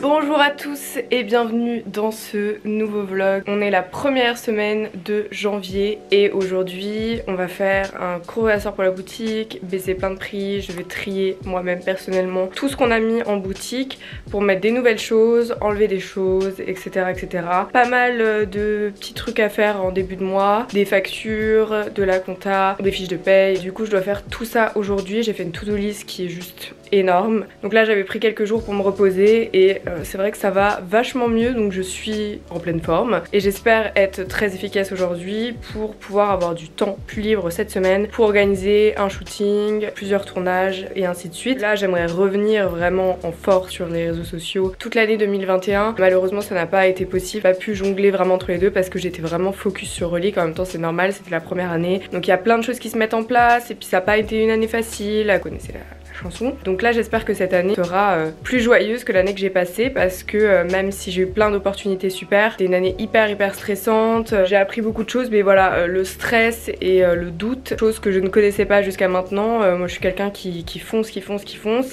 Bonjour à tous et bienvenue dans ce nouveau vlog. On est la première semaine de janvier et aujourd'hui on va faire un gros sort pour la boutique, baisser plein de prix. Je vais trier moi-même personnellement tout ce qu'on a mis en boutique pour mettre des nouvelles choses, enlever des choses, etc. etc. Pas mal de petits trucs à faire en début de mois, des factures, de la compta, des fiches de paye. Du coup je dois faire tout ça aujourd'hui. J'ai fait une to-do list qui est juste énorme. Donc là j'avais pris quelques jours pour me reposer et c'est vrai que ça va vachement mieux, donc je suis en pleine forme et j'espère être très efficace aujourd'hui pour pouvoir avoir du temps plus libre cette semaine pour organiser un shooting, plusieurs tournages et ainsi de suite. Là j'aimerais revenir vraiment en force sur les réseaux sociaux toute l'année 2021. Malheureusement ça n'a pas été possible, j'ai pas pu jongler vraiment entre les deux parce que j'étais vraiment focus sur Relique. En même temps c'est normal, c'était la première année, donc il y a plein de choses qui se mettent en place et puis ça n'a pas été une année facile, vous connaissez la chanson. Donc là j'espère que cette année sera plus joyeuse que l'année que j'ai passée parce que même si j'ai eu plein d'opportunités super, c'était une année hyper stressante, j'ai appris beaucoup de choses mais voilà, le stress et le doute, chose que je ne connaissais pas jusqu'à maintenant. Moi je suis quelqu'un qui fonce.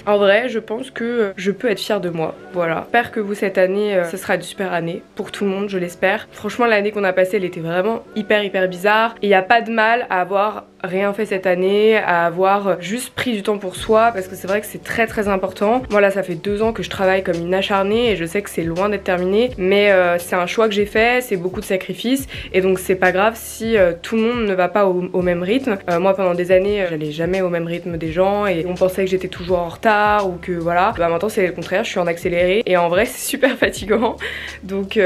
En vrai je pense que je peux être fière de moi, voilà. J'espère que vous cette année ce sera une super année pour tout le monde, je l'espère. Franchement l'année qu'on a passée elle était vraiment hyper bizarre et il n'y a pas de mal à avoir rien fait cette année, à avoir juste pris du temps pour soi parce que c'est vrai que c'est très important. Moi là ça fait 2 ans que je travaille comme une acharnée et je sais que c'est loin d'être terminé mais c'est un choix que j'ai fait, c'est beaucoup de sacrifices et donc c'est pas grave si tout le monde ne va pas au même rythme. Moi pendant des années j'allais jamais au même rythme des gens et on pensait que j'étais toujours en retard ou que voilà. Bah maintenant c'est le contraire, je suis en accéléré et en vrai c'est super fatigant. Donc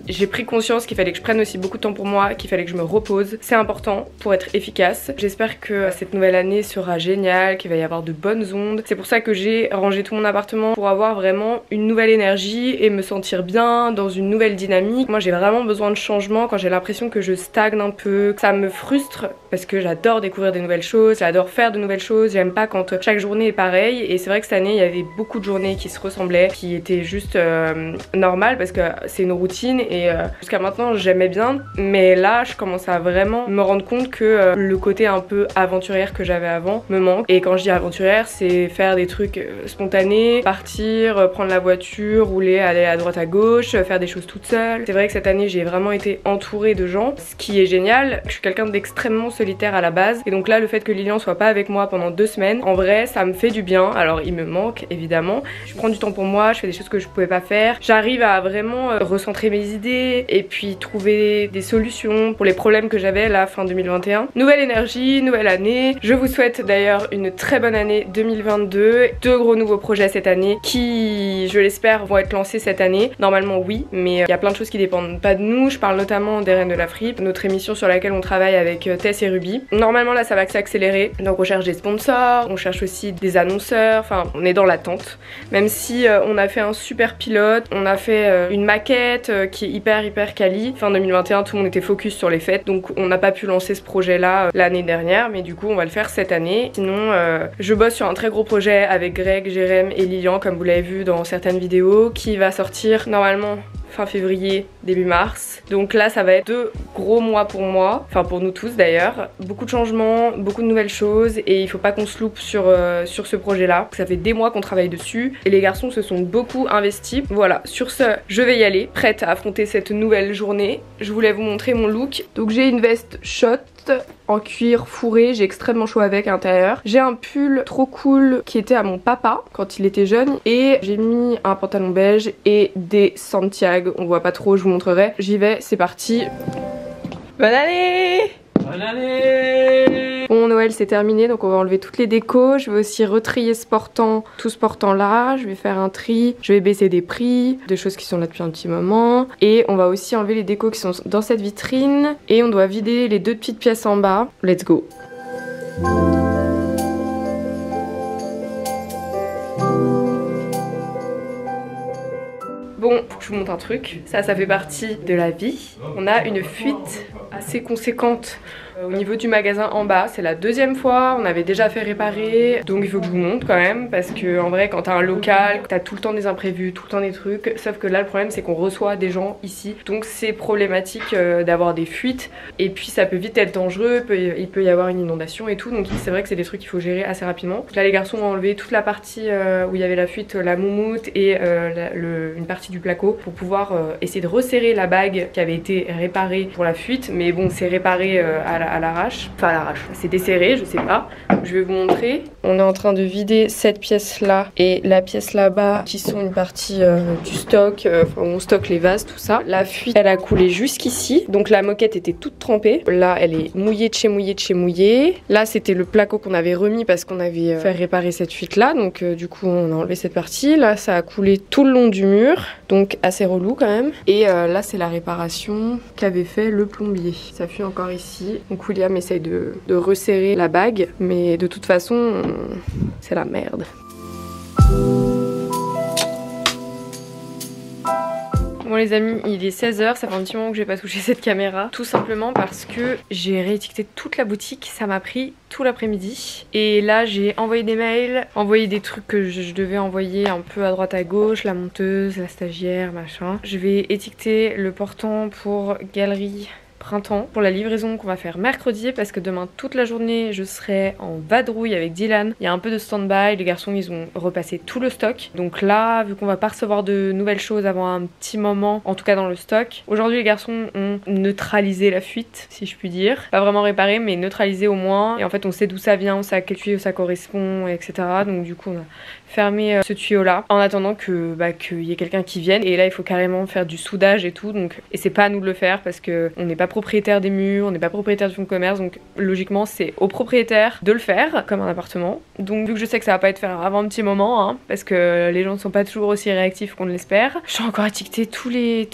j'ai pris conscience qu'il fallait que je prenne aussi beaucoup de temps pour moi, qu'il fallait que je me repose. C'est important pour être efficace. J'espère que cette nouvelle année sera géniale, qu'il va y avoir de bonnes ondes. C'est pour ça que j'ai rangé tout mon appartement pour avoir vraiment une nouvelle énergie et me sentir bien dans une nouvelle dynamique. Moi j'ai vraiment besoin de changement quand j'ai l'impression que je stagne un peu. Ça me frustre parce que j'adore découvrir des nouvelles choses, j'adore faire de nouvelles choses, j'aime pas quand chaque journée est pareille et c'est vrai que cette année il y avait beaucoup de journées qui se ressemblaient, qui étaient juste normales parce que c'est une routine et jusqu'à maintenant j'aimais bien mais là je commence à vraiment me rendre compte que le côté un peu aventurière que j'avais avant me manque. Et quand je dis aventurière c'est faire des trucs spontanés, partir, prendre la voiture, rouler, aller à droite à gauche, faire des choses toute seule. C'est vrai que cette année j'ai vraiment été entourée de gens, ce qui est génial. Je suis quelqu'un d'extrêmement solitaire à la base et donc là le fait que Lilian soit pas avec moi pendant 2 semaines, en vrai ça me fait du bien. Alors il me manque évidemment, je prends du temps pour moi, je fais des choses que je pouvais pas faire, j'arrive à vraiment recentrer mes idées et puis trouver des solutions pour les problèmes que j'avais là fin 2021. Nouvelle énergie, nouvelle année. Je vous souhaite d'ailleurs une très bonne année 2022. 2 gros nouveaux projets cette année qui, je l'espère, vont être lancés cette année. Normalement oui, mais il y a plein de choses qui dépendent pas de nous. Je parle notamment des Reines de la Fripe, notre émission sur laquelle on travaille avec Tess et Ruby. Normalement là ça va s'accélérer, donc on cherche des sponsors, on cherche aussi des annonceurs, enfin on est dans l'attente. Même si on a fait un super pilote, on a fait une maquette qui est hyper quali. Fin 2021 tout le monde était focus sur les fêtes, donc on n'a pas pu lancer ce projet là l'année dernière, mais du coup on va le faire cette année. Sinon je bosse sur un très gros projet avec Greg, Jérém et Lilian comme vous l'avez vu dans certaines vidéos qui va sortir normalement fin février, début mars. Donc là ça va être 2 gros mois pour moi, enfin pour nous tous d'ailleurs. Beaucoup de changements, beaucoup de nouvelles choses et il faut pas qu'on se loupe sur ce projet là. Ça fait des mois qu'on travaille dessus et les garçons se sont beaucoup investis. Voilà, sur ce je vais y aller, prête à affronter cette nouvelle journée. Je voulais vous montrer mon look. Donc j'ai une veste shot en cuir fourré, j'ai extrêmement chaud avec à l'intérieur. J'ai un pull trop cool qui était à mon papa quand il était jeune et j'ai mis un pantalon beige et des Santiago, on voit pas trop, je vous montrerai. J'y vais, c'est parti. Bonne année! Bonne année! Bon, Noël c'est terminé donc on va enlever toutes les décos. Je vais aussi retrier ce portant, tout ce portant là. Je vais faire un tri, je vais baisser des prix, des choses qui sont là depuis un petit moment. Et on va aussi enlever les décos qui sont dans cette vitrine. Et on doit vider les 2 petites pièces en bas. Let's go! Bon, faut que je vous montre un truc. Ça fait partie de la vie. On a une fuite assez conséquente Au niveau du magasin en bas, c'est la deuxième fois, on avait déjà fait réparer, donc il faut que je vous montre quand même, parce que en vrai quand t'as un local, t'as tout le temps des imprévus, tout le temps des trucs, sauf que là le problème c'est qu'on reçoit des gens ici, donc c'est problématique d'avoir des fuites, et puis ça peut vite être dangereux, il peut y avoir une inondation et tout, donc c'est vrai que c'est des trucs qu'il faut gérer assez rapidement. Donc là les garçons ont enlevé toute la partie où il y avait la fuite, la moumoute et une partie du placo pour pouvoir essayer de resserrer la bague qui avait été réparée pour la fuite, mais bon c'est réparé à l'arrache, enfin à l'arrache, c'est desserré, je sais pas, je vais vous montrer. On est en train de vider cette pièce là et la pièce là-bas qui sont une partie du stock, enfin on stocke les vases, tout ça. La fuite elle a coulé jusqu'ici, donc la moquette était toute trempée, là elle est mouillée de chez mouillée de chez mouillée. Là c'était le placo qu'on avait remis parce qu'on avait fait réparer cette fuite là, donc du coup on a enlevé cette partie. Là ça a coulé tout le long du mur, donc assez relou quand même. Et là c'est la réparation qu'avait fait le plombier. Ça fuit encore ici, donc William essaye de resserrer la bague, mais de toute façon c'est la merde. Bon les amis, il est 16h, ça fait un petit moment que j'ai pas touché cette caméra. Tout simplement parce que j'ai réétiqueté toute la boutique, ça m'a pris tout l'après-midi. Et là j'ai envoyé des mails, envoyé des trucs que je devais envoyer un peu à droite à gauche, la monteuse, la stagiaire, machin. Je vais étiqueter le portant pour Galerie Printemps pour la livraison qu'on va faire mercredi, parce que demain toute la journée je serai en vadrouille avec Dylan. Il y a un peu de stand-by, les garçons ils ont repassé tout le stock, donc là vu qu'on va pas recevoir de nouvelles choses avant un petit moment, en tout cas dans le stock, aujourd'hui les garçons ont neutralisé la fuite si je puis dire, pas vraiment réparé mais neutralisé au moins, et en fait on sait d'où ça vient, on sait à quel tuyau ça correspond, etc. Donc du coup on a fermé ce tuyau là en attendant que qu'il y ait quelqu'un qui vienne, et là il faut carrément faire du soudage et tout, donc et c'est pas à nous de le faire parce que on n'est pas propriétaire des murs, on n'est pas propriétaire du fonds de commerce, donc logiquement c'est au propriétaire de le faire comme un appartement. Donc vu que je sais que ça va pas être fait avant un petit moment, hein, parce que les gens ne sont pas toujours aussi réactifs qu'on l'espère. J'ai encore étiqueté tous les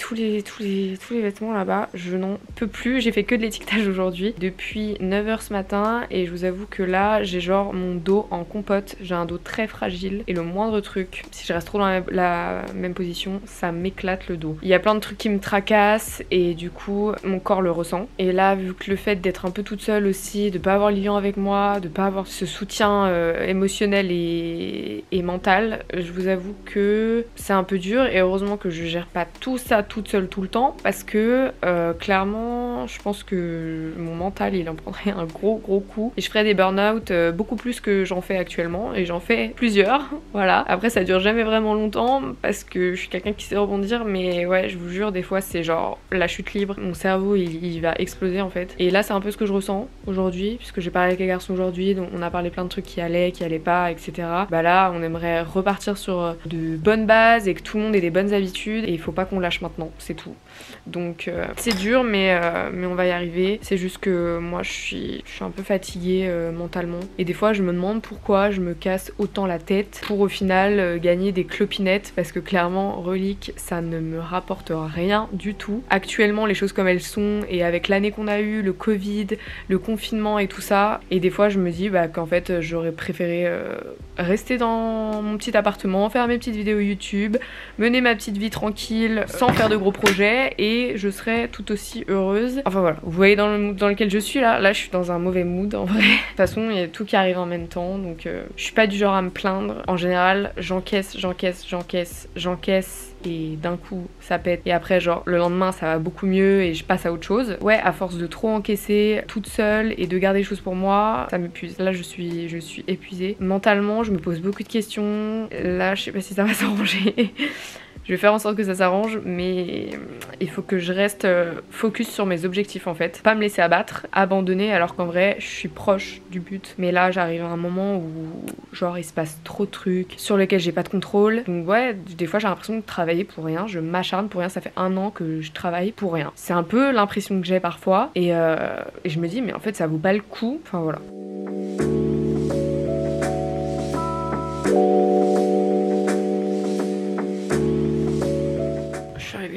vêtements là-bas, je n'en peux plus, j'ai fait que de l'étiquetage aujourd'hui depuis 9h ce matin, et je vous avoue que là j'ai genre mon dos en compote, j'ai un dos très fragile et le moindre truc, si je reste trop dans la même position, ça m'éclate le dos. Il y a plein de trucs qui me tracassent et du coup mon corps le ressent. Et là vu que le fait d'être un peu toute seule aussi, de pas avoir Lilian avec moi, de pas avoir ce soutien émotionnel et mental, je vous avoue que c'est un peu dur, et heureusement que je gère pas tout ça toute seule tout le temps, parce que clairement je pense que mon mental il en prendrait un gros coup et je ferais des burn-out beaucoup plus que j'en fais actuellement, et j'en fais plusieurs. Voilà, après ça dure jamais vraiment longtemps parce que je suis quelqu'un qui sait rebondir, mais ouais je vous jure des fois c'est genre la chute libre, mon cerveau il va exploser en fait. Et là c'est un peu ce que je ressens aujourd'hui, puisque j'ai parlé avec les garçons aujourd'hui, donc on a parlé plein de trucs qui allaient pas, etc. Bah là on aimerait repartir sur de bonnes bases et que tout le monde ait des bonnes habitudes, et il faut pas qu'on lâche maintenant, c'est tout. Donc c'est dur mais on va y arriver. C'est juste que moi je suis un peu fatiguée mentalement, et des fois je me demande pourquoi je me casse autant la tête pour au final gagner des clopinettes, parce que clairement Relique ça ne me rapporte rien du tout. Actuellement les choses comme elles sont, et avec l'année qu'on a eu, le Covid, le confinement et tout ça, et des fois je me dis qu'en fait j'aurais préféré rester dans mon petit appartement, faire mes petites vidéos YouTube, mener ma petite vie tranquille sans faire de gros projets, et je serais tout aussi heureuse. Enfin voilà, vous voyez dans le mood dans lequel je suis là je suis dans un mauvais mood en vrai. De toute façon il y a tout qui arrive en même temps, donc je suis pas du genre à me plaindre. En général j'encaisse et d'un coup ça pète, et après genre le lendemain ça va beaucoup mieux et je passe à autre chose. Ouais, à force de trop encaisser toute seule et de garder les choses pour moi, ça m'épuise. Là je suis épuisée mentalement, je me pose beaucoup de questions. Là je sais pas si ça va s'arranger. Je vais faire en sorte que ça s'arrange, mais il faut que je reste focus sur mes objectifs en fait. Pas me laisser abattre, abandonner, alors qu'en vrai je suis proche du but. Mais là j'arrive à un moment où genre il se passe trop de trucs sur lesquels j'ai pas de contrôle. Donc ouais, des fois j'ai l'impression de travailler pour rien, je m'acharne pour rien, ça fait 1 an que je travaille pour rien. C'est un peu l'impression que j'ai parfois, et je me dis mais en fait ça vaut pas le coup, enfin voilà.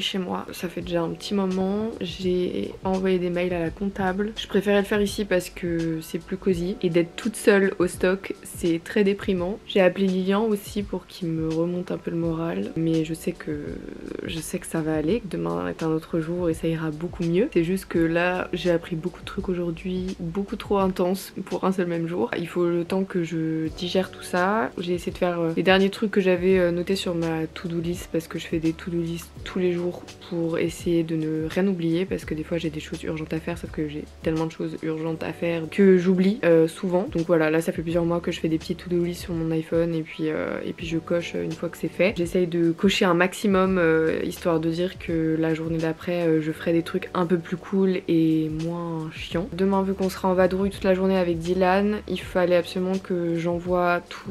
chez moi. Ça fait déjà un petit moment. J'ai envoyé des mails à la comptable. Je préférais le faire ici parce que c'est plus cosy. Et d'être toute seule au stock, c'est très déprimant. J'ai appelé Lilian aussi pour qu'il me remonte un peu le moral. Mais je sais que ça va aller, que demain est un autre jour et ça ira beaucoup mieux. C'est juste que là, j'ai appris beaucoup de trucs aujourd'hui, beaucoup trop intenses pour un seul même jour. Il faut le temps que je digère tout ça. J'ai essayé de faire les derniers trucs que j'avais notés sur ma to-do list parce que je fais des to-do list tous les jours pour essayer de ne rien oublier parce que des fois j'ai des choses urgentes à faire sauf que j'ai tellement de choses urgentes à faire que j'oublie souvent. Donc voilà, là ça fait plusieurs mois que je fais des petits to-do list sur mon iPhone et puis je coche une fois que c'est fait. J'essaye de cocher un maximum histoire de dire que la journée d'après je ferai des trucs un peu plus cool et moins chiants. Demain vu qu'on sera en vadrouille toute la journée avec Dylan, il fallait absolument que j'envoie tous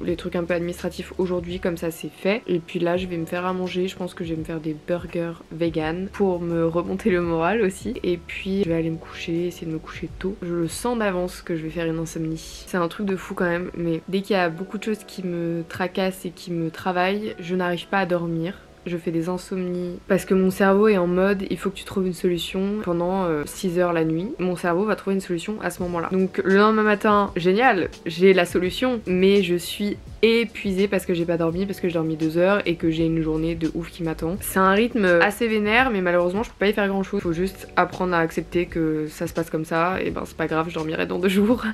les trucs un peu administratifs aujourd'hui, comme ça c'est fait. Et puis là je vais me faire à manger, je pense que je vais me faire des burgers vegan pour me remonter le moral aussi. Et puis je vais aller me coucher, essayer de me coucher tôt. Je le sens d'avance que je vais faire une insomnie. C'est un truc de fou quand même, mais dès qu'il y a beaucoup de choses qui me tracassent et qui me travaillent, je n'arrive pas à dormir. Je fais des insomnies parce que mon cerveau est en mode il faut que tu trouves une solution pendant 6 heures la nuit. Mon cerveau va trouver une solution à ce moment là. Donc le lendemain matin, génial, j'ai la solution, mais je suis épuisée parce que j'ai pas dormi, parce que j'ai dormi 2 heures et que j'ai une journée de ouf qui m'attend. C'est un rythme assez vénère, mais malheureusement je peux pas y faire grand chose. Faut juste apprendre à accepter que ça se passe comme ça, et ben c'est pas grave, je dormirai dans 2 jours.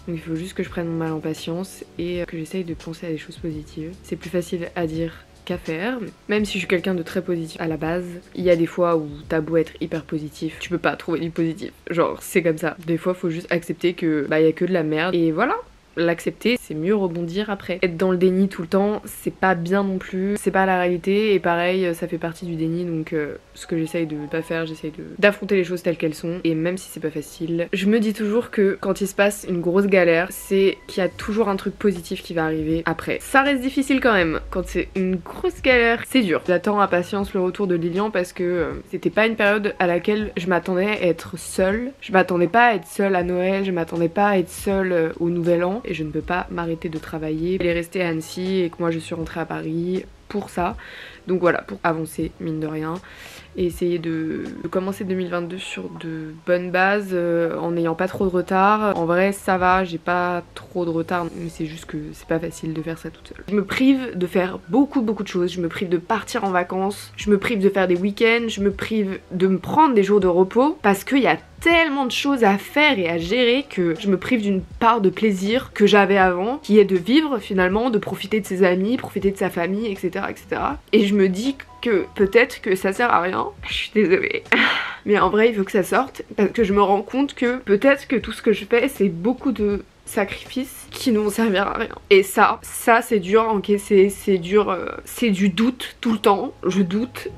Donc il faut juste que je prenne mon mal en patience et que j'essaye de penser à des choses positives. C'est plus facile à dire qu'à faire, même si je suis quelqu'un de très positif à la base, il y a des fois où t'as beau être hyper positif, tu peux pas trouver du positif, genre c'est comme ça. Des fois faut juste accepter que bah y a que de la merde et voilà. L'accepter, c'est mieux rebondir après. Être dans le déni tout le temps, c'est pas bien non plus, c'est pas la réalité et pareil, ça fait partie du déni donc ce que j'essaye de pas faire, j'essaye d'affronter les choses telles qu'elles sont et même si c'est pas facile, je me dis toujours que quand il se passe une grosse galère, c'est qu'il y a toujours un truc positif qui va arriver après. Ça reste difficile quand même, quand c'est une grosse galère, c'est dur. J'attends à patience le retour de Lilian parce que c'était pas une période à laquelle je m'attendais à être seule. Je m'attendais pas à être seule à Noël, je m'attendais pas à être seule au Nouvel An. Et je ne peux pas m'arrêter de travailler. Elle est restée à Annecy et que moi je suis rentrée à Paris pour ça. Donc voilà, pour avancer mine de rien et essayer de commencer 2022 sur de bonnes bases en n'ayant pas trop de retard. En vrai ça va, j'ai pas trop de retard mais c'est juste que c'est pas facile de faire ça toute seule. Je me prive de faire beaucoup de choses, je me prive de partir en vacances, je me prive de faire des week-ends, je me prive de me prendre des jours de repos parce qu'il y a tellement de choses à faire et à gérer que je me prive d'une part de plaisir que j'avais avant, qui est de vivre finalement, de profiter de ses amis, profiter de sa famille, etc. etc. Et je me dis que peut-être que ça sert à rien, je suis désolée. Mais en vrai il faut que ça sorte parce que je me rends compte que peut-être que tout ce que je fais c'est beaucoup de sacrifices qui ne vont servir à rien. Et ça c'est dur à encaisser, c'est dur, c'est du doute tout le temps, je doute.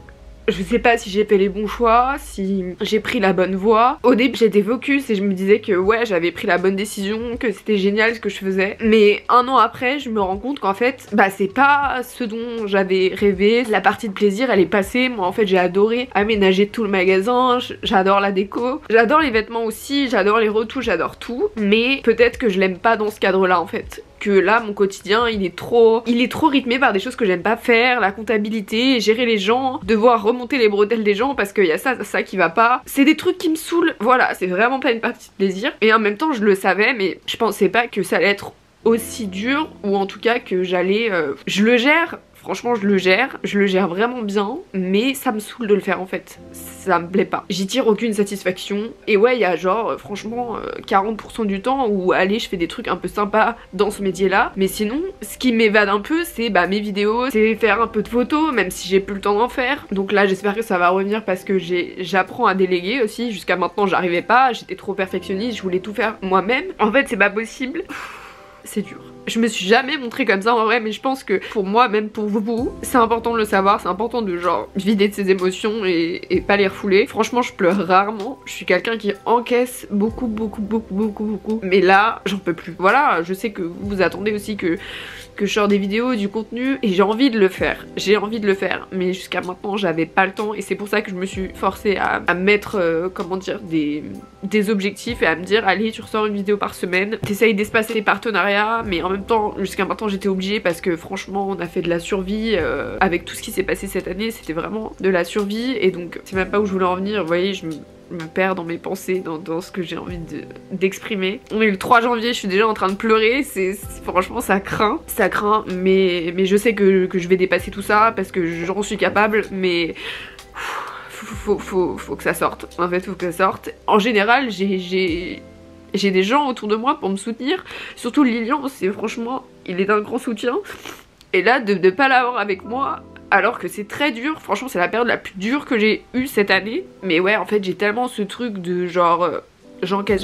Je sais pas si j'ai fait les bons choix, si j'ai pris la bonne voie. Au début j'étais focus et je me disais que ouais j'avais pris la bonne décision, que c'était génial ce que je faisais. Mais un an après je me rends compte qu'en fait bah c'est pas ce dont j'avais rêvé. La partie de plaisir elle est passée. Moi en fait j'ai adoré aménager tout le magasin, j'adore la déco, j'adore les vêtements aussi, j'adore les retouches, j'adore tout. Mais peut-être que je l'aime pas dans ce cadre là en fait. Que là mon quotidien il est trop rythmé par des choses que j'aime pas faire, la comptabilité, gérer les gens, devoir remonter les bretelles des gens parce qu'il y a ça qui va pas. C'est des trucs qui me saoulent, voilà, c'est vraiment pas une partie de plaisir. Et en même temps je le savais mais je pensais pas que ça allait être aussi dur ou en tout cas que j'allais... Je le gère. Franchement je le gère vraiment bien, mais ça me saoule de le faire en fait, ça me plaît pas. J'y tire aucune satisfaction, et ouais il y a genre franchement 40% du temps où allez je fais des trucs un peu sympas dans ce métier là, mais sinon ce qui m'évade un peu c'est bah mes vidéos, c'est faire un peu de photos, même si j'ai plus le temps d'en faire. Donc là j'espère que ça va revenir parce que j'apprends à déléguer aussi, jusqu'à maintenant j'arrivais pas, j'étais trop perfectionniste, je voulais tout faire moi-même. En fait c'est pas possible. C'est dur. Je me suis jamais montrée comme ça en vrai, mais je pense que pour moi, même pour vous, c'est important de le savoir, c'est important de genre vider de ses émotions et pas les refouler. Franchement je pleure rarement, je suis quelqu'un qui encaisse beaucoup, mais là j'en peux plus. Voilà, je sais que vous attendez aussi que je sors des vidéos, du contenu, et j'ai envie de le faire, mais jusqu'à maintenant j'avais pas le temps et c'est pour ça que je me suis forcée à mettre comment dire des objectifs et à me dire allez tu ressors une vidéo par semaine, t'essayes d'espacer les partenariats réa, mais en même temps jusqu'à maintenant j'étais obligée parce que franchement on a fait de la survie avec tout ce qui s'est passé cette année, c'était vraiment de la survie et donc c'est même pas où je voulais en venir, vous voyez, je me perds dans mes pensées, dans ce que j'ai envie d'exprimer. On est le 3 janvier, je suis déjà en train de pleurer, franchement ça craint, mais je sais que je vais dépasser tout ça parce que j'en suis capable, mais faut que ça sorte, en fait faut que ça sorte. En général j'ai des gens autour de moi pour me soutenir, surtout Lilian, franchement il est d'un grand soutien, et là de pas l'avoir avec moi alors que c'est très dur, franchement c'est la période la plus dure que j'ai eue cette année. Mais ouais, en fait j'ai tellement ce truc de genre j'encaisse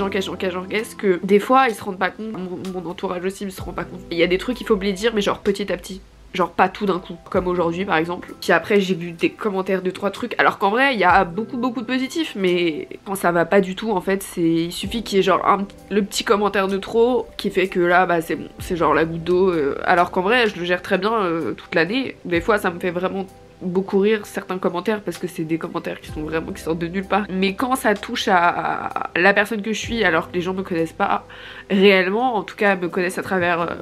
que des fois ils se rendent pas compte, mon entourage aussi ne se rend pas compte. Il y a des trucs qu'il faut me dire mais genre petit à petit, genre pas tout d'un coup, comme aujourd'hui par exemple. Puis après j'ai vu des commentaires de 3 trucs, alors qu'en vrai il y a beaucoup de positifs, mais quand ça va pas du tout en fait, il suffit qu'il y ait genre le petit commentaire de trop qui fait que là bah c'est bon, c'est genre la goutte d'eau, alors qu'en vrai je le gère très bien toute l'année. Des fois ça me fait vraiment beaucoup rire certains commentaires parce que c'est des commentaires qui sortent de nulle part, mais quand ça touche à la personne que je suis alors que les gens me connaissent pas réellement, en tout cas me connaissent à travers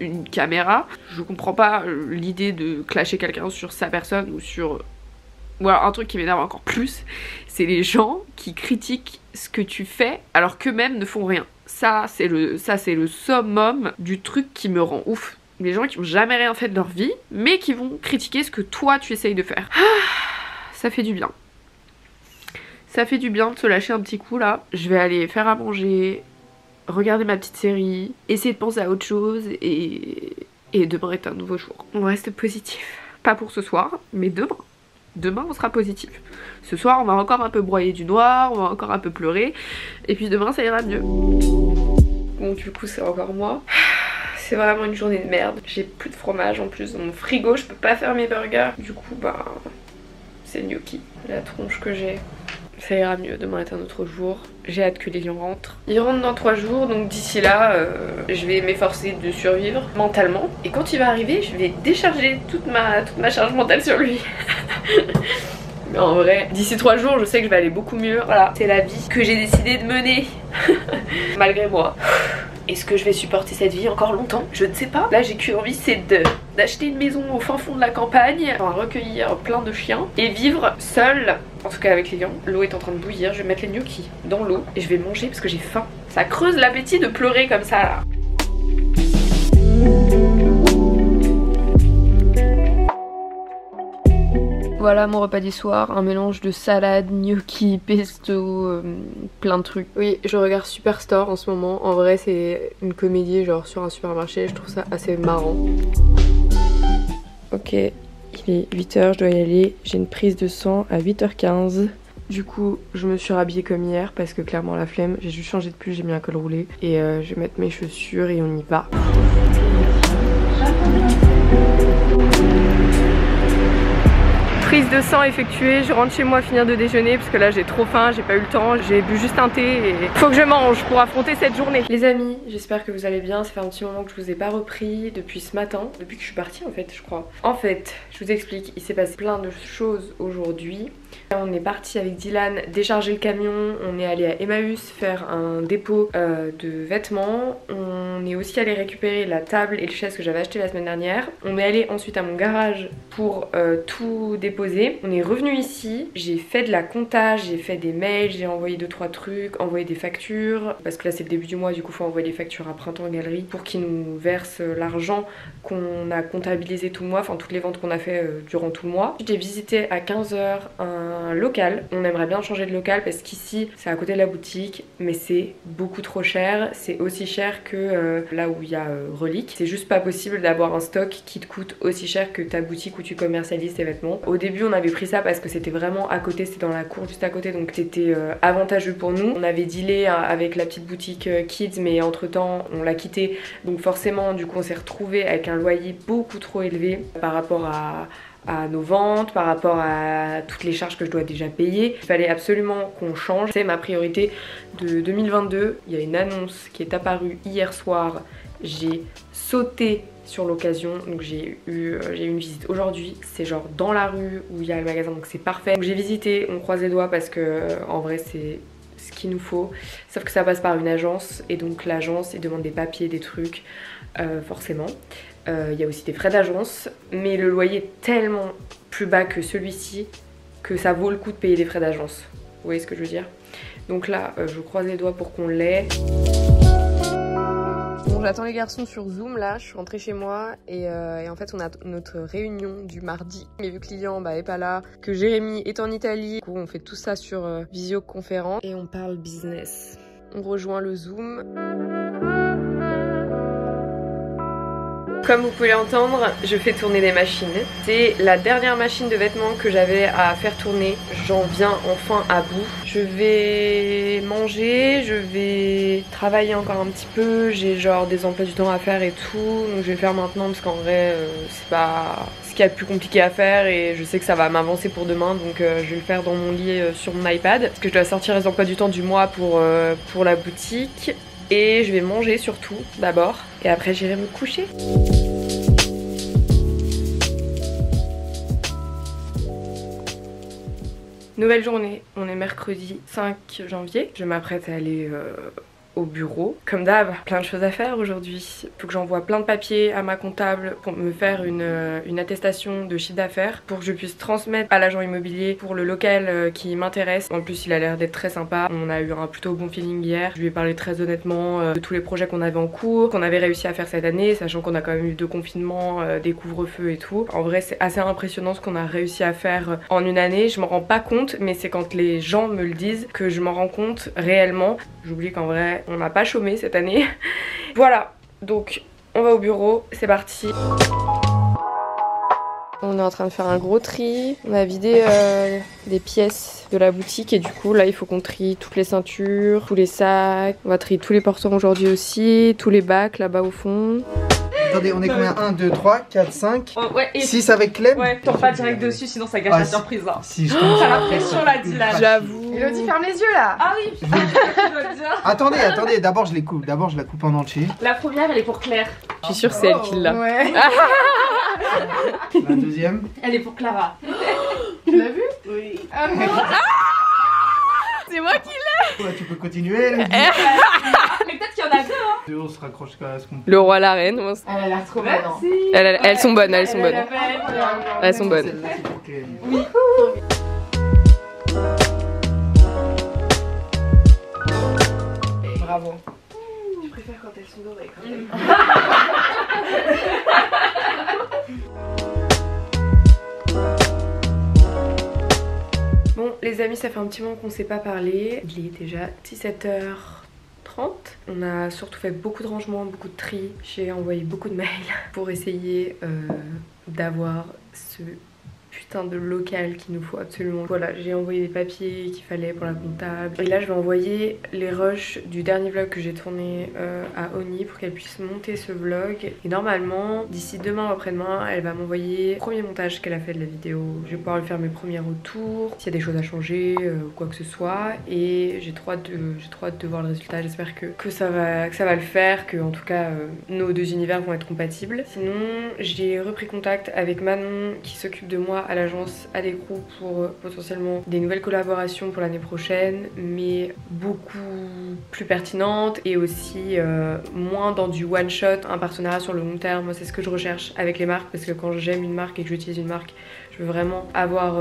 une caméra, je comprends pas l'idée de clasher quelqu'un sur sa personne ou sur... Voilà, un truc qui m'énerve encore plus, c'est les gens qui critiquent ce que tu fais alors qu'eux-mêmes ne font rien. Ça c'est le summum du truc qui me rend ouf. Les gens qui ont jamais rien fait de leur vie, mais qui vont critiquer ce que toi tu essayes de faire. Ça fait du bien. Ça fait du bien de se lâcher un petit coup là. Je vais aller faire à manger, regarder ma petite série, essayer de penser à autre chose et demain est un nouveau jour. On reste positif. Pas pour ce soir, mais demain. Demain on sera positif. Ce soir on va encore un peu broyer du noir, on va encore un peu pleurer, et puis demain ça ira mieux. Bon du coup c'est encore moi. C'est vraiment une journée de merde. J'ai plus de fromage en plus dans mon frigo, je peux pas faire mes burgers. Du coup bah c'est gnocchi. La tronche que j'ai. Ça ira mieux, demain est un autre jour. J'ai hâte que Lilian rentre. Il rentre dans 3 jours, donc d'ici là je vais m'efforcer de survivre mentalement. Et quand il va arriver, je vais décharger toute ma charge mentale sur lui. Mais en vrai, d'ici 3 jours, je sais que je vais aller beaucoup mieux. Voilà, c'est la vie que j'ai décidé de mener. Malgré moi. Est-ce que je vais supporter cette vie encore longtemps? Je ne sais pas. Là j'ai qu'une envie, c'est d'acheter une maison au fin fond de la campagne, recueillir plein de chiens et vivre seule, en tout cas avec Lilian. L'eau est en train de bouillir, je vais mettre les gnocchis dans l'eau et je vais manger parce que j'ai faim. Ça creuse l'appétit de pleurer comme ça là. Voilà mon repas du soir, un mélange de salade, gnocchi, pesto, plein de trucs. Oui, je regarde Superstore en ce moment, en vrai c'est une comédie genre sur un supermarché, je trouve ça assez marrant. Ok, il est 8h, je dois y aller, j'ai une prise de sang à 8h15. Du coup, je me suis rhabillée comme hier parce que clairement la flemme, j'ai juste changé de pull, j'ai mis un col roulé et je vais mettre mes chaussures et on y va. Prise de sang effectuée, je rentre chez moi finir de déjeuner parce que là j'ai trop faim, j'ai pas eu le temps, j'ai bu juste un thé et faut que je mange pour affronter cette journée. Les amis, j'espère que vous allez bien, ça fait un petit moment que je vous ai pas repris depuis ce matin, depuis que je suis partie en fait je crois. En fait, je vous explique, il s'est passé plein de choses aujourd'hui. On est parti avec Dylan décharger le camion, on est allé à Emmaüs faire un dépôt de vêtements, on est aussi allé récupérer la table et le chaise que j'avais acheté la semaine dernière. On est allé ensuite à mon garage pour tout déposer. On est revenu ici, j'ai fait de la compta, j'ai fait des mails, j'ai envoyé 2-3 trucs, envoyé des factures, parce que là c'est le début du mois, du coup faut envoyer les factures à Printemps Galerie pour qu'ils nous versent l'argent qu'on a comptabilisé tout le mois, enfin toutes les ventes qu'on a fait durant tout le mois. J'ai visité à 15 h un local, on aimerait bien changer de local parce qu'ici c'est à côté de la boutique mais c'est beaucoup trop cher, c'est aussi cher que là où il y a Relique. C'est juste pas possible d'avoir un stock qui te coûte aussi cher que ta boutique où tu commercialises tes vêtements. Au début on avait pris ça parce que c'était vraiment à côté, c'était dans la cour juste à côté donc c'était avantageux pour nous. On avait dealé avec la petite boutique Kids mais entre temps on l'a quitté donc forcément du coup on s'est retrouvé avec un loyer beaucoup trop élevé par rapport à nos ventes, par rapport à toutes les charges que je dois déjà payer. Il fallait absolument qu'on change. C'est ma priorité de 2022. Il y a une annonce qui est apparue hier soir. J'ai sauté sur l'occasion, donc j'ai eu une visite aujourd'hui. C'est genre dans la rue où il y a le magasin, donc c'est parfait. Donc j'ai visité, on croise les doigts parce que en vrai c'est ce qu'il nous faut. Sauf que ça passe par une agence et donc l'agence, ils demandent des papiers, des trucs, forcément. Il y a aussi des frais d'agence, mais le loyer est tellement plus bas que celui-ci que ça vaut le coup de payer des frais d'agence. Vous voyez ce que je veux dire? Donc là, je croise les doigts pour qu'on l'ait. Bon, j'attends les garçons sur Zoom là, je suis rentrée chez moi et en fait on a notre réunion du mardi. Mais vu que Lilian est pas là, que Jérémy est en Italie, du coup on fait tout ça sur visioconférence et on parle business. On rejoint le Zoom. Comme vous pouvez l'entendre, je fais tourner des machines. C'est la dernière machine de vêtements que j'avais à faire tourner. J'en viens enfin à bout. Je vais manger, je vais travailler encore un petit peu. J'ai genre des emplois du temps à faire et tout. Donc je vais le faire maintenant parce qu'en vrai, c'est pas ce qu'il y a de plus compliqué à faire et je sais que ça va m'avancer pour demain. Donc je vais le faire dans mon lit sur mon iPad. Parce que je dois sortir les emplois du temps du mois pour la boutique. Et je vais manger surtout d'abord et après j'irai me coucher. Nouvelle journée, on est mercredi 5 janvier. Je m'apprête à aller au bureau. Comme d'hab, plein de choses à faire aujourd'hui. Il faut que j'envoie plein de papiers à ma comptable pour me faire une attestation de chiffre d'affaires pour que je puisse transmettre à l'agent immobilier pour le local qui m'intéresse. En plus, il a l'air d'être très sympa. On a eu un plutôt bon feeling hier. Je lui ai parlé très honnêtement de tous les projets qu'on avait en cours, qu'on avait réussi à faire cette année, sachant qu'on a quand même eu 2 confinements, des couvre-feux et tout. En vrai, c'est assez impressionnant ce qu'on a réussi à faire en une année. Je m'en rends pas compte, mais c'est quand les gens me le disent que je m'en rends compte réellement. J'oublie qu'en vrai, on n'a pas chômé cette année. Voilà, donc on va au bureau, c'est parti. On est en train de faire un gros tri. On a vidé des pièces de la boutique et du coup là il faut qu'on trie toutes les ceintures, tous les sacs. On va trier tous les porteurs aujourd'hui aussi, tous les bacs là-bas au fond. Attendez, on est combien? 1, 2, 3, 4, 5, ouais, et 6 avec Clem? Ouais, tombe pas direct dessus sinon ça gâche la surprise là. Si je tombe T'as la pression là, Dylan. J'avoue. Elodie, ferme les yeux là. Ah oui, putain, Attendez, d'abord je les coupe. D'abord je la coupe en entier. La première elle est pour Claire. Je suis sûre que c'est elle qui l'a. Ouais. La deuxième. Elle est pour Clara. Tu l'as vu? Oui. Ah non. C'est moi qui l'ai. Ouais, tu peux continuer. Mais peut-être qu'il y en a deux hein. On se raccroche à ce qu'on peut. Le roi, la reine. Elle a l'air trop bonne. Merci. Elles sont bonnes, elles sont bonnes. Elles sont bonnes. Celle-là, c'est pour Clem. Oui. Bravo. Je préfère quand elles sont dorées quand même. Bon les amis, ça fait un petit moment qu'on ne s'est pas parlé. Il est déjà 17h30. On a surtout fait beaucoup de rangements, beaucoup de tri. J'ai envoyé beaucoup de mails pour essayer d'avoir ce putain de local qu'il nous faut absolument. Voilà, j'ai envoyé les papiers qu'il fallait pour la comptable. Et là je vais envoyer les rushs du dernier vlog que j'ai tourné à Oni pour qu'elle puisse monter ce vlog. Et normalement, d'ici demain ou après-demain, elle va m'envoyer le premier montage qu'elle a fait de la vidéo. Je vais pouvoir lui faire mes premiers retours, s'il y a des choses à changer ou quoi que ce soit. Et j'ai trop hâte de voir le résultat. J'espère que ça va le faire, que en tout cas nos deux univers vont être compatibles. Sinon, j'ai repris contact avec Manon qui s'occupe de moi à l'agence Adécrou pour potentiellement des nouvelles collaborations pour l'année prochaine, mais beaucoup plus pertinentes et aussi moins dans du one shot, un partenariat sur le long terme. C'est ce que je recherche avec les marques, parce que quand j'aime une marque et que j'utilise une marque, je veux vraiment avoir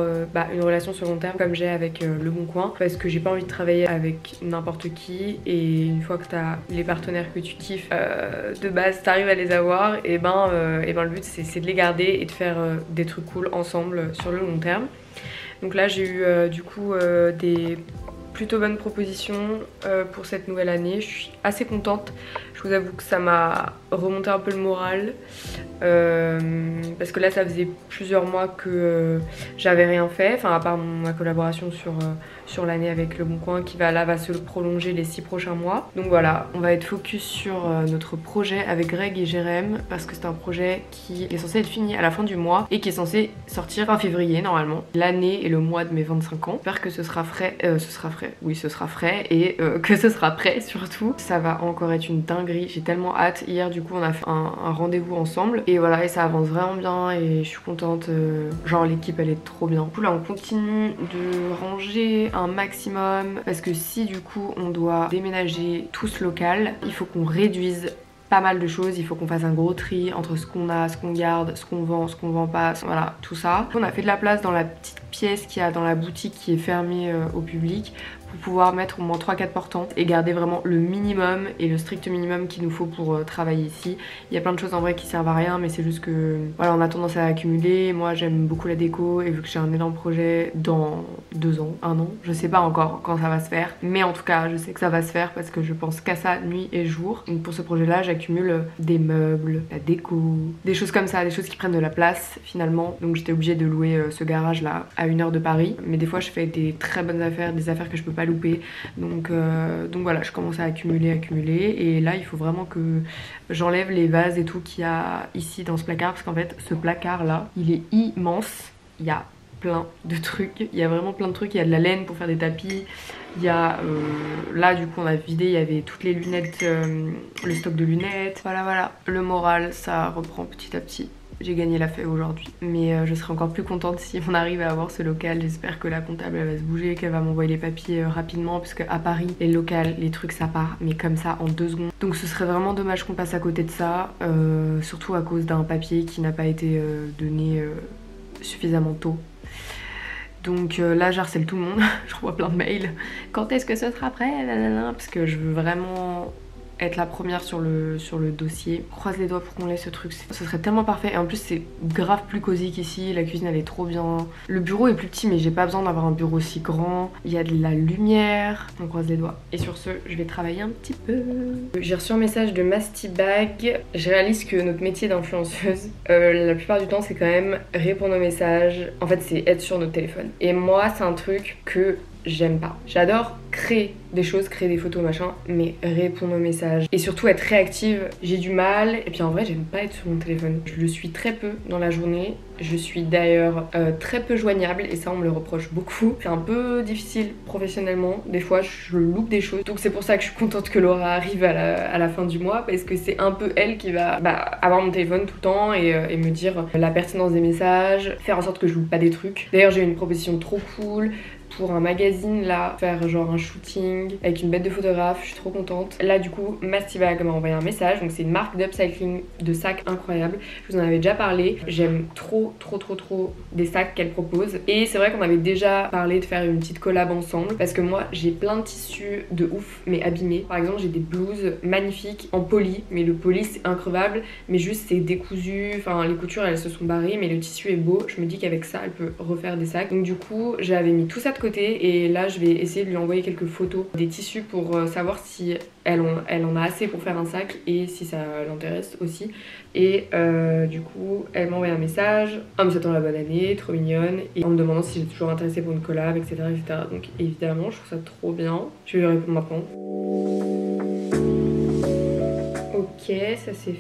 une relation sur long terme comme j'ai avec Le Bon Coin, parce que j'ai pas envie de travailler avec n'importe qui. Et une fois que tu as les partenaires que tu kiffes de base, tu arrives à les avoir, et le but c'est de les garder et de faire des trucs cool ensemble sur le long terme. Donc là j'ai eu du coup des plutôt bonnes propositions pour cette nouvelle année. Je suis assez contente. Je vous avoue que ça m'a remonté un peu le moral parce que là ça faisait plusieurs mois que j'avais rien fait, enfin à part ma collaboration sur l'année avec Le Bon Coin qui va se prolonger les 6 prochains mois. Donc voilà, on va être focus sur notre projet avec Greg et Jérém, parce que c'est un projet qui est censé être fini à la fin du mois et qui est censé sortir en février normalement. L'année et le mois de mes 25 ans. J'espère que ce sera frais, et que ce sera prêt surtout. Ça va encore être une dinguerie dinguerie, j'ai tellement hâte. Hier du coup on a fait un rendez-vous ensemble et voilà, et ça avance vraiment bien et je suis contente, genre l'équipe elle est trop bien. Du coup là on continue de ranger un maximum parce que si du coup on doit déménager tout ce local, il faut qu'on réduise pas mal de choses, il faut qu'on fasse un gros tri entre ce qu'on a, ce qu'on garde, ce qu'on vend pas, voilà, tout ça. On a fait de la place dans la petite pièce qu'il y a dans la boutique qui est fermée au public pour pouvoir mettre au moins 3-4 portantes et garder vraiment le minimum et le strict minimum qu'il nous faut pour travailler ici. Il y a plein de choses en vrai qui servent à rien, mais c'est juste que voilà, on a tendance à accumuler. Moi j'aime beaucoup la déco et vu que j'ai un énorme projet dans 2 ans, 1 an, je sais pas encore quand ça va se faire, mais en tout cas je sais que ça va se faire parce que je pense qu'à ça nuit et jour. Donc pour ce projet là j'accumule des meubles, la déco, des choses comme ça, des choses qui prennent de la place finalement. Donc j'étais obligée de louer ce garage là à 1 heure de Paris, mais des fois je fais des très bonnes affaires, des affaires que je peux pas louper, donc voilà, je commence à accumuler et là il faut vraiment que j'enlève les vases et tout qu'il y a ici dans ce placard parce qu'en fait ce placard là il est immense, il y a plein de trucs, il y a vraiment plein de trucs, il y a de la laine pour faire des tapis, il y a là du coup on a vidé, il y avait toutes les lunettes, le stock de lunettes, voilà, le moral ça reprend petit à petit. J'ai gagné la fête aujourd'hui, mais je serai encore plus contente si on arrive à avoir ce local. J'espère que la comptable elle va se bouger, qu'elle va m'envoyer les papiers rapidement, parce qu'à Paris les locales, les trucs ça part, mais comme ça en 2 secondes. Donc ce serait vraiment dommage qu'on passe à côté de ça, surtout à cause d'un papier qui n'a pas été donné suffisamment tôt. Donc là j'harcèle tout le monde, je reçois plein de mails. Quand est-ce que ce sera prêt, parce que je veux vraiment être la première sur le dossier. Croise les doigts pour qu'on ait ce truc, ce serait tellement parfait. Et en plus c'est grave plus cosy qu'ici, la cuisine elle est trop bien. Le bureau est plus petit mais j'ai pas besoin d'avoir un bureau aussi grand. Il y a de la lumière, on croise les doigts. Et sur ce, je vais travailler un petit peu. J'ai reçu un message de Mastibag. Je réalise que notre métier d'influenceuse, la plupart du temps c'est quand même répondre aux messages. En fait c'est être sur notre téléphone. Et moi c'est un truc que j'aime pas. J'adore créer des choses, créer des photos machin, mais répondre aux messages et surtout être réactive, j'ai du mal. Et puis en vrai j'aime pas être sur mon téléphone, je le suis très peu dans la journée. Je suis d'ailleurs très peu joignable et ça on me le reproche beaucoup. C'est un peu difficile professionnellement, des fois je loupe des choses, donc c'est pour ça que je suis contente que Laura arrive à la fin du mois, parce que c'est un peu elle qui va avoir mon téléphone tout le temps et me dire la pertinence des messages, faire en sorte que je loupe pas des trucs. D'ailleurs j'ai une proposition trop cool pour un magazine là, faire genre un shooting avec une bête de photographe, je suis trop contente. Là du coup Mastibag m'a envoyé un message, donc c'est une marque d'upcycling de sacs incroyable, je vous en avais déjà parlé, j'aime trop des sacs qu'elle propose et c'est vrai qu'on avait déjà parlé de faire une petite collab ensemble parce que moi j'ai plein de tissus de ouf mais abîmés. Par exemple j'ai des blouses magnifiques en poly, mais le poly c'est increvable, mais juste c'est décousu, enfin les coutures elles se sont barrées mais le tissu est beau, je me dis qu'avec ça elle peut refaire des sacs. Donc du coup j'avais mis tout ça de côté et là je vais essayer de lui envoyer quelques photos des tissus pour savoir si elle en a assez pour faire un sac et si ça l'intéresse aussi. Et du coup elle m'a envoyé un message en me souhaitant la bonne année, trop mignonne, et en me demandant si j'étais toujours intéressée pour une collab, etc., etc. Donc évidemment je trouve ça trop bien, je vais lui répondre maintenant. Ok, ça c'est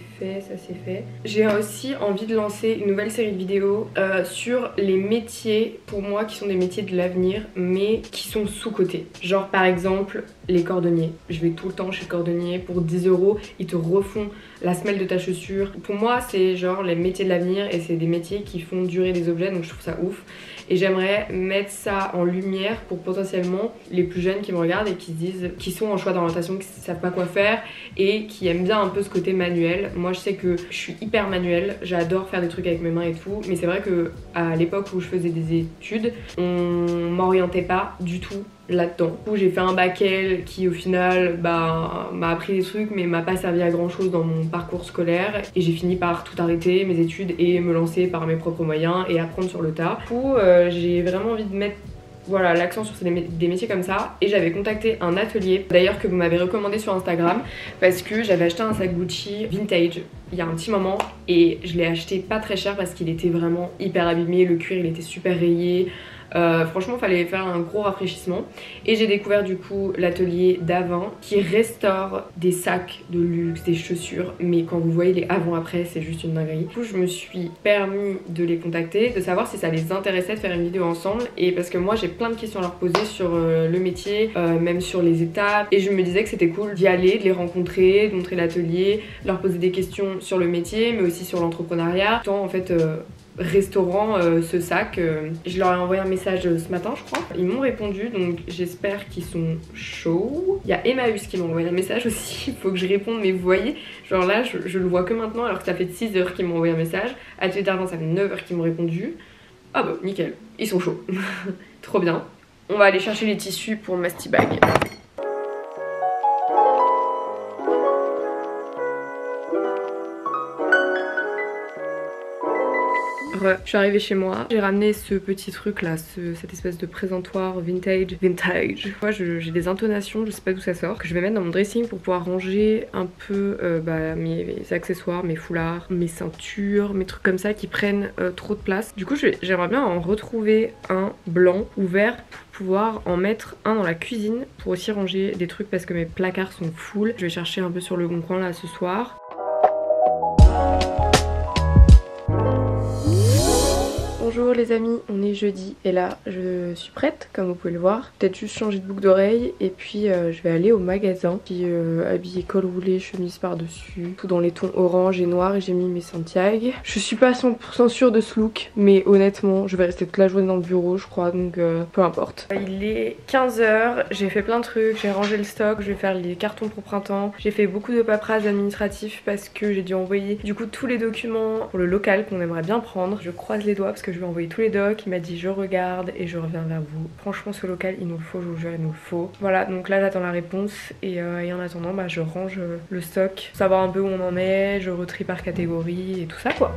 fait. J'ai aussi envie de lancer une nouvelle série de vidéos sur les métiers, pour moi, qui sont des métiers de l'avenir, mais qui sont sous-cotés. Genre par exemple, les cordonniers. Je vais tout le temps chez le cordonnier, pour 10 €, ils te refont la semelle de ta chaussure. Pour moi, c'est genre les métiers de l'avenir et c'est des métiers qui font durer des objets, donc je trouve ça ouf. Et j'aimerais mettre ça en lumière pour potentiellement les plus jeunes qui me regardent et qui se disent, qui sont en choix d'orientation, qui savent pas quoi faire et qui aiment bien un peu ce côté manuel. Moi je sais que je suis hyper manuelle, j'adore faire des trucs avec mes mains et tout, mais c'est vrai que à l'époque où je faisais des études, on m'orientait pas du tout là-dedans. Du coup j'ai fait un bac L qui au final m'a appris des trucs mais m'a pas servi à grand chose dans mon parcours scolaire et j'ai fini par tout arrêter, mes études, et me lancer par mes propres moyens et apprendre sur le tas. Du coup j'ai vraiment envie de mettre l'accent sur des métiers comme ça, et j'avais contacté un atelier d'ailleurs que vous m'avez recommandé sur Instagram parce que j'avais acheté un sac Gucci vintage il y a un petit moment et je l'ai acheté pas très cher parce qu'il était vraiment hyper abîmé, le cuir il était super rayé. Franchement fallait faire un gros rafraîchissement. Et j'ai découvert du coup l'atelier d'Avin qui restaure des sacs de luxe, des chaussures, mais quand vous voyez les avant-après c'est juste une dinguerie. Du coup je me suis permis de les contacter, de savoir si ça les intéressait de faire une vidéo ensemble, et parce que moi j'ai plein de questions à leur poser sur le métier, même sur les étapes, et je me disais que c'était cool d'y aller, de les rencontrer, de montrer l'atelier, leur poser des questions sur le métier mais aussi sur l'entrepreneuriat, tout en fait restaurant ce sac. Je leur ai envoyé un message ce matin je crois, ils m'ont répondu donc j'espère qu'ils sont chauds. Il y a Emmaüs qui m'a envoyé un message aussi, il faut que je réponde, mais vous voyez genre là je le vois que maintenant alors que ça fait 6 heures qu'ils m'ont envoyé un message. Atelier d'Argent ça fait 9 heures qu'ils m'ont répondu. Ah bah nickel, ils sont chauds. Trop bien. On va aller chercher les tissus pour Mastibag. Je suis arrivée chez moi, j'ai ramené ce petit truc là, cette espèce de présentoir vintage. Moi j'ai des intonations, je sais pas d'où ça sort, que je vais mettre dans mon dressing pour pouvoir ranger un peu mes accessoires, mes foulards, mes ceintures, mes trucs comme ça qui prennent trop de place. Du coup j'aimerais bien en retrouver un blanc ou vert pour pouvoir en mettre un dans la cuisine pour aussi ranger des trucs parce que mes placards sont full. Je vais chercher un peu sur le bon coin là ce soir. Bonjour les amis, on est jeudi et là je suis prête comme vous pouvez le voir. Peut-être juste changer de boucle d'oreille et puis je vais aller au magasin. Puis habillé col roulé, chemise par dessus, tout dans les tons orange et noir, et j'ai mis mes Santiago. Je suis pas 100% sûre de ce look mais honnêtement je vais rester toute la journée dans le bureau je crois, donc peu importe. Il est 15 h, j'ai fait plein de trucs, j'ai rangé le stock, je vais faire les cartons pour printemps. J'ai fait beaucoup de paperasse administratif parce que j'ai dû envoyer du coup tous les documents pour le local qu'on aimerait bien prendre. Je croise les doigts parce que je vais envoyer tous les docs, il m'a dit je regarde et je reviens vers vous. Franchement ce local il nous le faut, je vous jure il nous le faut. Voilà donc là j'attends la réponse et en attendant je range le stock, savoir un peu où on en est, je retrie par catégorie et tout ça quoi.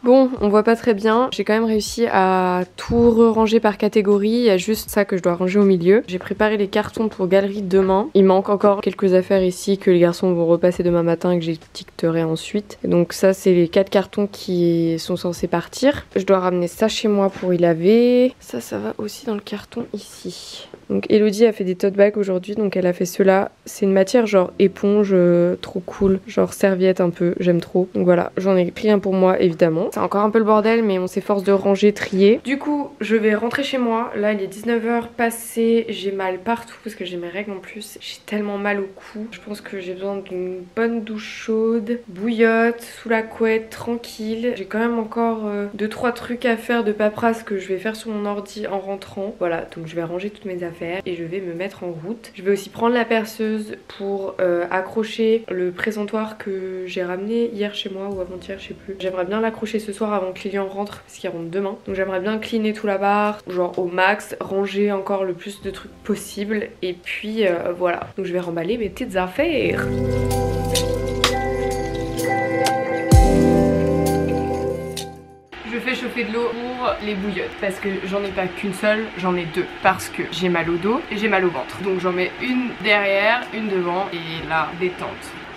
Bon, on voit pas très bien. J'ai quand même réussi à tout ranger par catégorie. Il y a juste ça que je dois ranger au milieu. J'ai préparé les cartons pour galerie demain. Il manque encore quelques affaires ici que les garçons vont repasser demain matin et que j'étiqueterai ensuite. Donc ça, c'est les 4 cartons qui sont censés partir. Je dois ramener ça chez moi pour y laver. Ça va aussi dans le carton ici. Donc Elodie a fait des tote bags aujourd'hui, donc elle a fait ceux-là. C'est une matière genre éponge, trop cool, genre serviette un peu, j'aime trop. Donc voilà, j'en ai pris un pour moi évidemment. C'est encore un peu le bordel mais on s'efforce de ranger, trier. Du coup je vais rentrer chez moi, là il est 19 h passé, j'ai mal partout parce que j'ai mes règles en plus. J'ai tellement mal au cou, je pense que j'ai besoin d'une bonne douche chaude, bouillotte, sous la couette, tranquille. J'ai quand même encore 2-3 trucs à faire de paperasse que je vais faire sur mon ordi en rentrant. Voilà, donc je vais ranger toutes mes affaires et je vais me mettre en route. Je vais aussi prendre la perceuse pour accrocher le présentoir que j'ai ramené hier chez moi ou avant-hier, je sais plus. J'aimerais bien l'accrocher ce soir avant que le client rentre parce qu'il rentre demain. Donc j'aimerais bien cleaner tout là-bas, genre au max, ranger encore le plus de trucs possible et puis voilà. Donc je vais remballer mes petites affaires. Je fais chauffer de l'eau pour les bouillottes parce que j'en ai pas qu'une seule, j'en ai 2 parce que j'ai mal au dos et j'ai mal au ventre. Donc j'en mets une derrière, une devant et là détente.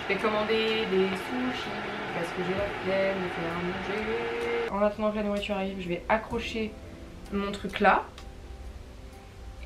Je vais commander des sushis parce que j'ai la flemme de faire manger. En attendant que la nourriture arrive, je vais accrocher mon truc là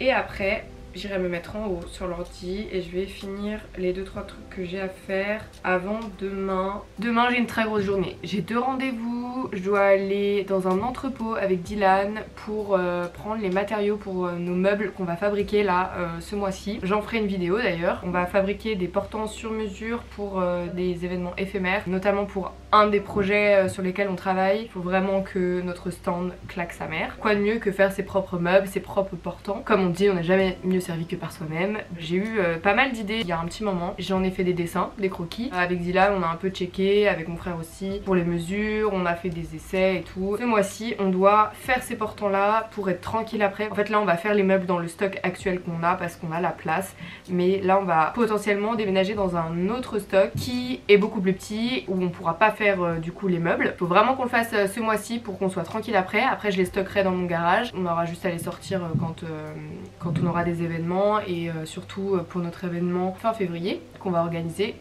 et après j'irai me mettre en haut sur l'ordi et je vais finir les 2-3 trucs que j'ai à faire avant demain. Demain j'ai une très grosse journée. J'ai 2 rendez-vous. Je dois aller dans un entrepôt avec Dylan pour prendre les matériaux pour nos meubles qu'on va fabriquer là ce mois-ci. J'en ferai une vidéo d'ailleurs. On va fabriquer des portants sur mesure pour des événements éphémères, notamment pour un des projets sur lesquels on travaille. Il faut vraiment que notre stand claque sa mère. Quoi de mieux que faire ses propres meubles, ses propres portants. Comme on dit, on n'a jamais mieux servi que par soi-même. J'ai eu pas mal d'idées il y a un petit moment. J'en ai fait des dessins, des croquis. Avec Dylan on a un peu checké, avec mon frère aussi, pour les mesures, on a fait des essais et tout. Ce mois-ci on doit faire ces portants là pour être tranquille après. En fait là on va faire les meubles dans le stock actuel qu'on a parce qu'on a la place. Mais là on va potentiellement déménager dans un autre stock qui est beaucoup plus petit, où on pourra pas faire du coup les meubles. Faut vraiment qu'on le fasse ce mois-ci pour qu'on soit tranquille après. Après je les stockerai dans mon garage. On aura juste à les sortir quand on aura des événements et surtout pour notre événement fin février qu'on va organiser.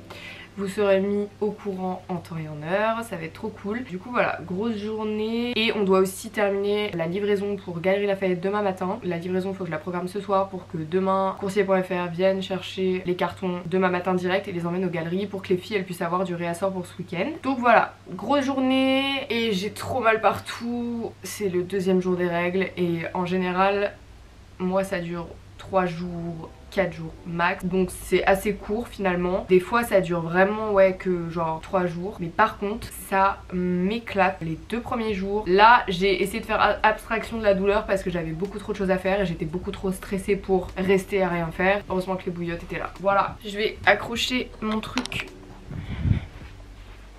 vous serez mis au courant en temps et en heure, ça va être trop cool. Du coup voilà, grosse journée et on doit aussi terminer la livraison pour Galeries Lafayette demain matin. La livraison, faut que je la programme ce soir pour que demain coursier.fr vienne chercher les cartons demain matin direct et les emmène aux galeries pour que les filles elles puissent avoir du réassort pour ce week-end. Donc voilà, grosse journée et j'ai trop mal partout. C'est le deuxième jour des règles et en général moi ça dure 3 jours, 4 jours max, donc c'est assez court finalement. Des fois ça dure vraiment que genre 3 jours, mais par contre ça m'éclate les 2 premiers jours. Là j'ai essayé de faire abstraction de la douleur parce que j'avais beaucoup trop de choses à faire et j'étais beaucoup trop stressée pour rester à rien faire. Heureusement que les bouillottes étaient là. Voilà, je vais accrocher mon truc.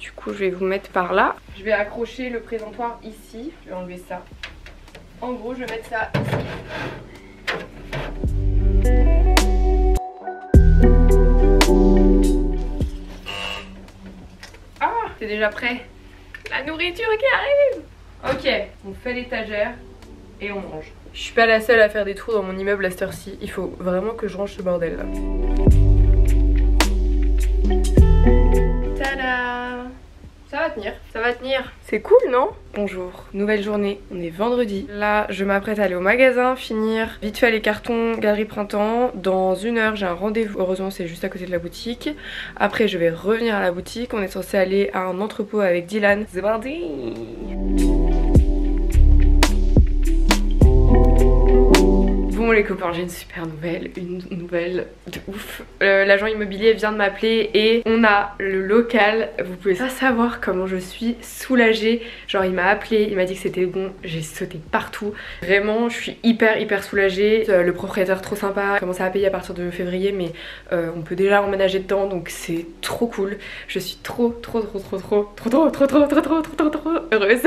Du coup je vais vous mettre par là. Je vais accrocher le présentoir ici. Je vais enlever ça. En gros je vais mettre ça ici. Ah, c'est déjà prêt. La nourriture qui arrive. Ok, on fait l'étagère et on mange. Je suis pas la seule à faire des trous dans mon immeuble à cette heure-ci. Il faut vraiment que je range ce bordel là. Tada! Ça va tenir, ça va tenir. C'est cool, non? Bonjour, nouvelle journée, on est vendredi. Là, je m'apprête à aller au magasin, finir vite fait les cartons Galerie Printemps. Dans 1 heure, j'ai un rendez-vous. Heureusement, c'est juste à côté de la boutique. Après, je vais revenir à la boutique. On est censé aller à un entrepôt avec Dylan. C'est parti! Bon les copains, j'ai une super nouvelle, une nouvelle de ouf. L'agent immobilier vient de m'appeler et on a le local. Vous pouvez pas savoir comment je suis soulagée. Genre il m'a appelé, il m'a dit que c'était bon, j'ai sauté partout. Vraiment, je suis hyper soulagée. Le propriétaire trop sympa, a commencé à payer à partir de février mais on peut déjà emménager dedans donc c'est trop cool. Je suis trop heureuse.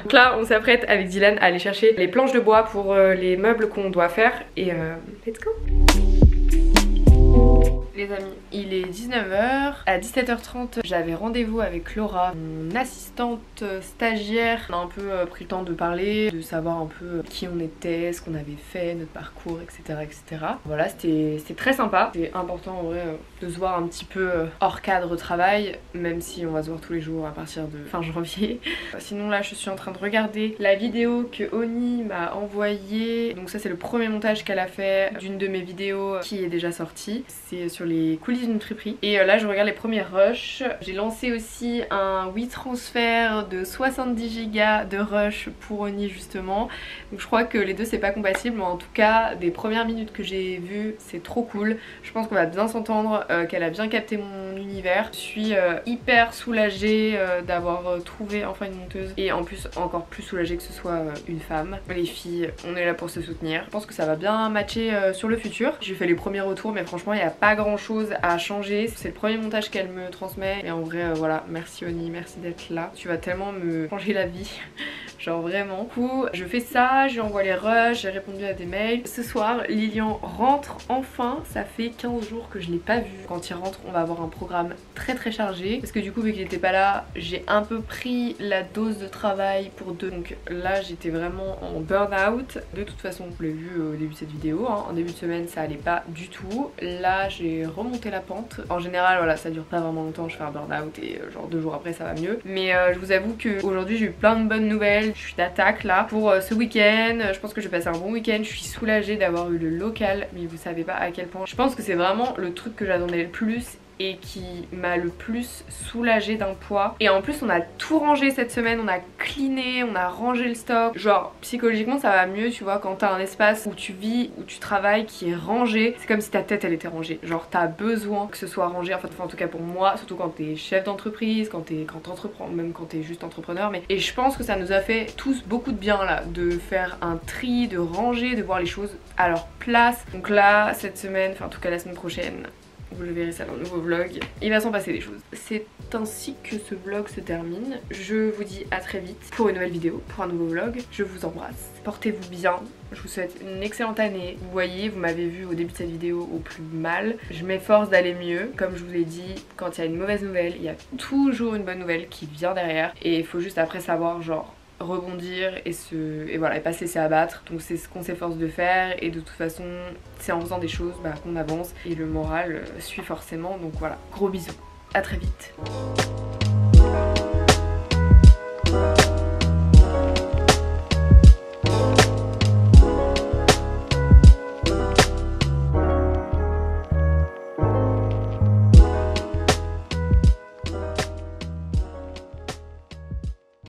Donc là on s'apprête avec Dylan à aller chercher les planches de bois pour les meubles qu'on doit faire. Et let's go! Les amis, il est 19h. À 17h30, j'avais rendez-vous avec Laura, mon assistante stagiaire. On a un peu pris le temps de parler, de savoir un peu qui on était, ce qu'on avait fait, notre parcours, etc. Voilà, c'était très sympa. C'est important en vrai de se voir un petit peu hors cadre travail, même si on va se voir tous les jours à partir de fin janvier. Sinon là, je suis en train de regarder la vidéo que Oni m'a envoyée. Donc ça, c'est le premier montage qu'elle a fait d'une de mes vidéos qui est déjà sortie. C'est sur les coulisses d'une friperie. Et là je regarde les premiers rushs. J'ai lancé aussi un WeTransfer de 70 Go de rush pour Oni justement. Donc je crois que les deux c'est pas compatible, mais en tout cas des premières minutes que j'ai vues c'est trop cool. Je pense qu'on va bien s'entendre, qu'elle a bien capté mon univers. Je suis hyper soulagée d'avoir trouvé enfin une monteuse et en plus encore plus soulagée que ce soit une femme. Les filles, on est là pour se soutenir. Je pense que ça va bien matcher sur le futur. J'ai fait les premiers retours mais franchement il n'y a pas grand chose à changer. C'est le premier montage qu'elle me transmet et en vrai voilà, merci Oni, merci d'être là. Tu vas tellement me changer la vie. Genre vraiment. Du coup je fais ça, je lui envoie les rushs, j'ai répondu à des mails. Ce soir Lilian rentre enfin, ça fait 15 jours que je l'ai pas vu. Quand il rentre on va avoir un programme très chargé parce que du coup vu qu'il était pas là j'ai un peu pris la dose de travail pour deux. Donc là j'étais vraiment en burn-out. De toute façon vous l'avez vu au début de cette vidéo hein. En début de semaine ça allait pas du tout. Là j'ai remonté la pente. En général voilà ça dure pas vraiment longtemps, je fais un burn-out et genre 2 jours après ça va mieux. Mais je vous avoue que aujourd'hui j'ai eu plein de bonnes nouvelles. Je suis d'attaque là pour ce week-end. Je pense que je vais passer un bon week-end. Je suis soulagée d'avoir eu le local, mais vous savez pas à quel point. Je pense que c'est vraiment le truc que j'attendais le plus et qui m'a le plus soulagée d'un poids. Et en plus on a tout rangé cette semaine, on a cleané, on a rangé le stock. Genre psychologiquement ça va mieux tu vois quand t'as un espace où tu vis, où tu travailles qui est rangé. C'est comme si ta tête elle était rangée. Genre t'as besoin que ce soit rangé, enfin en tout cas pour moi, surtout quand t'es chef d'entreprise, quand t'entreprends, même quand t'es juste entrepreneur. Mais et je pense que ça nous a fait tous beaucoup de bien là, de faire un tri, de ranger, de voir les choses à leur place. Donc là cette semaine, enfin en tout cas la semaine prochaine, vous le verrez ça dans le nouveau vlog, il va s'en passer des choses. C'est ainsi que ce vlog se termine. Je vous dis à très vite pour une nouvelle vidéo, pour un nouveau vlog. Je vous embrasse, portez-vous bien, je vous souhaite une excellente année. Vous voyez, vous m'avez vu au début de cette vidéo au plus mal. Je m'efforce d'aller mieux. Comme je vous l'ai dit, quand il y a une mauvaise nouvelle, il y a toujours une bonne nouvelle qui vient derrière. Et il faut juste après savoir genre rebondir et voilà, et pas se laisser abattre. Donc c'est ce qu'on s'efforce de faire et de toute façon c'est en faisant des choses qu'on avance et le moral suit forcément. Donc voilà, gros bisous. à très vite.